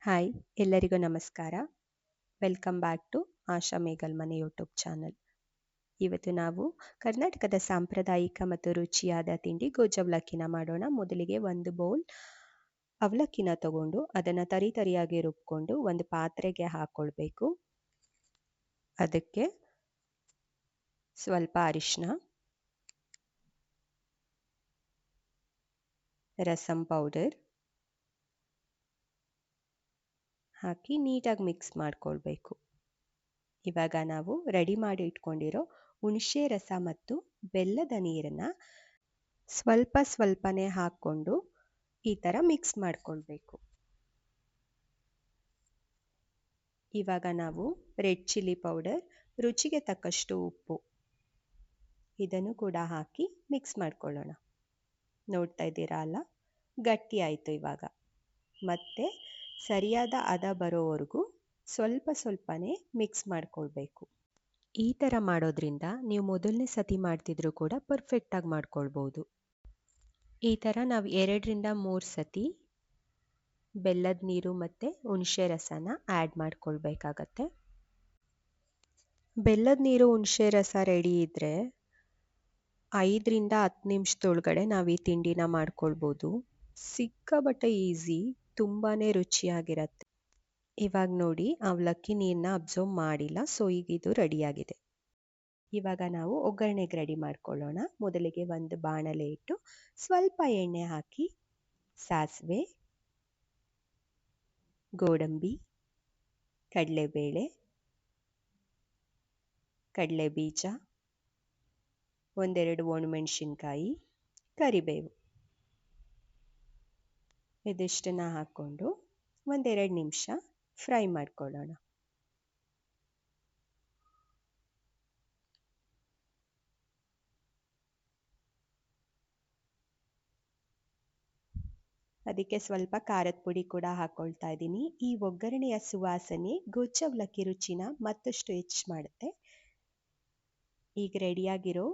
Hi, ಎಲ್ಲರಿಗೂ ನಮಸ್ಕಾರ. Welcome back to Asha Meghalmane YouTube channel. ಇವತ್ತು ನಾವು ಕರ್ನಾಟಕದ ಸಾಂಪ್ರದಾಯಿಕ ಮತ್ತು ರುಚಿಯಾದ ತಿಂಡಿ ಗೊಜ್ಜು ಅವಲಕ್ಕಿನ ಮಾಡೋಣ. ಮೊದಲಿಗೆ ಒಂದು ಬೌಲ್ ಅವಲಕ್ಕಿನ ತಗೊಂಡು ಅದನ್ನು ತರಿಯಾಗಿ ರುಬ್ಕೊಂಡು ಒಂದು ಪಾತ್ರೆಗೆ ಹಾಕ್ಕೊಳ್ಬೇಕು. ಅದಕ್ಕೆ ಸ್ವಲ್ಪ ಅರಿಶಿನ, ರಸಂ ಪೌಡರ್ ಹಾಕಿ ನೀಟಾಗಿ ಮಿಕ್ಸ್ ಮಾಡ್ಕೊಳ್ಬೇಕು. ಇವಾಗ ನಾವು ರೆಡಿ ಮಾಡಿ ಇಟ್ಕೊಂಡಿರೋ ಹುಣಸೆ ರಸ ಮತ್ತು ಬೆಲ್ಲದ ನೀರನ್ನು ಸ್ವಲ್ಪನೇ ಹಾಕ್ಕೊಂಡು ಈ ಥರ ಮಿಕ್ಸ್ ಮಾಡ್ಕೊಳ್ಬೇಕು. ಇವಾಗ ನಾವು ರೆಡ್ ಚಿಲ್ಲಿ ಪೌಡರ್, ರುಚಿಗೆ ತಕ್ಕಷ್ಟು ಉಪ್ಪು ಇದನ್ನು ಕೂಡ ಹಾಕಿ ಮಿಕ್ಸ್ ಮಾಡ್ಕೊಳ್ಳೋಣ. ನೋಡ್ತಾ ಇದ್ದೀರಾ ಅಲ್ಲ, ಗಟ್ಟಿ ಆಯಿತು. ಇವಾಗ ಮತ್ತೆ ಸರಿಯಾದ ಹದ ಬರೋವರೆಗೂ ಸ್ವಲ್ಪನೇ ಮಿಕ್ಸ್ ಮಾಡ್ಕೊಳ್ಬೇಕು. ಈ ಥರ ಮಾಡೋದ್ರಿಂದ ನೀವು ಮೊದಲನೇ ಸತಿ ಮಾಡ್ತಿದ್ರು ಕೂಡ ಪರ್ಫೆಕ್ಟಾಗಿ ಮಾಡ್ಕೊಳ್ಬೋದು. ಈ ಥರ ನಾವು 2-3 ಸತಿ ಬೆಲ್ಲದ ನೀರು ಮತ್ತು ಹುಣಸೆ ರಸನ ಆ್ಯಡ್ ಮಾಡ್ಕೊಳ್ಬೇಕಾಗತ್ತೆ. ಬೆಲ್ಲದ ನೀರು ಹುಣಸೆ ರಸ ರೆಡಿ ಇದ್ದರೆ 5-10 ನಿಮಿಷದೊಳಗಡೆ ನಾವು ಈ ತಿಂಡಿನ ಮಾಡ್ಕೊಳ್ಬೋದು. ಸಿಕ್ಕಾಪಟ್ಟೆ ಈಸಿ, ತುಂಬಾ ರುಚಿಯಾಗಿರತ್ತೆ. ಇವಾಗ ನೋಡಿ, ಅವಲಕ್ಕಿ ನೀರನ್ನ ಅಬ್ಸರ್ವ್ ಮಾಡಿಲ್ಲ, ಸೊ ಈಗ ಇದು ರೆಡಿಯಾಗಿದೆ. ಇವಾಗ ನಾವು ಒಗ್ಗರಣೆಗೆ ರೆಡಿ ಮಾಡ್ಕೊಳ್ಳೋಣ. ಮೊದಲಿಗೆ ಒಂದು ಬಾಣಲೆ ಇಟ್ಟು ಸ್ವಲ್ಪ ಎಣ್ಣೆ ಹಾಕಿ ಸಾಸಿವೆ, ಗೋಡಂಬಿ, ಕಡಲೆಬೇಳೆ, ಕಡಲೆಬೀಜ, 1-2 ಒಣಮೆಣಸಿನ್ಕಾಯಿ, ಕರಿಬೇವು ಇದಿಷ್ಟನ್ನು ಹಾಕ್ಕೊಂಡು 1-2 ನಿಮಿಷ ಫ್ರೈ ಮಾಡ್ಕೊಳ್ಳೋಣ. ಅದಕ್ಕೆ ಸ್ವಲ್ಪ ಖಾರದ ಪುಡಿ ಕೂಡ ಹಾಕ್ಕೊಳ್ತಾ ಇದ್ದೀನಿ. ಈ ಒಗ್ಗರಣೆಯ ಸುವಾಸನೆ ಗೊಜ್ಜು ಅವಲಕ್ಕಿ ರುಚಿನ ಮತ್ತಷ್ಟು ಹೆಚ್ಚು ಮಾಡುತ್ತೆ. ಈಗ ರೆಡಿಯಾಗಿರೋ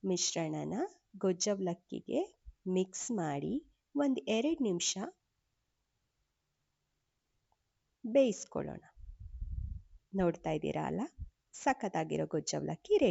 ಮಿಶ್ರಣನ ಗೊಜ್ಜು ಅವಲಕ್ಕಿಗೆ ಮಿಕ್ಸ್ ಮಾಡಿ 1-2 ನಿಮಿಷ ಬೇಯಿಸ್ಕೊಳ್ಳೋಣ. ನೋಡ್ತಾ ಇದ್ದೀರಾ ಅಲ್ಲ, ಸಖತ್ತಾಗಿರೋ ಗೊಜ್ಜು ಅವಲಕ್ಕಿ ರೆಡಿ.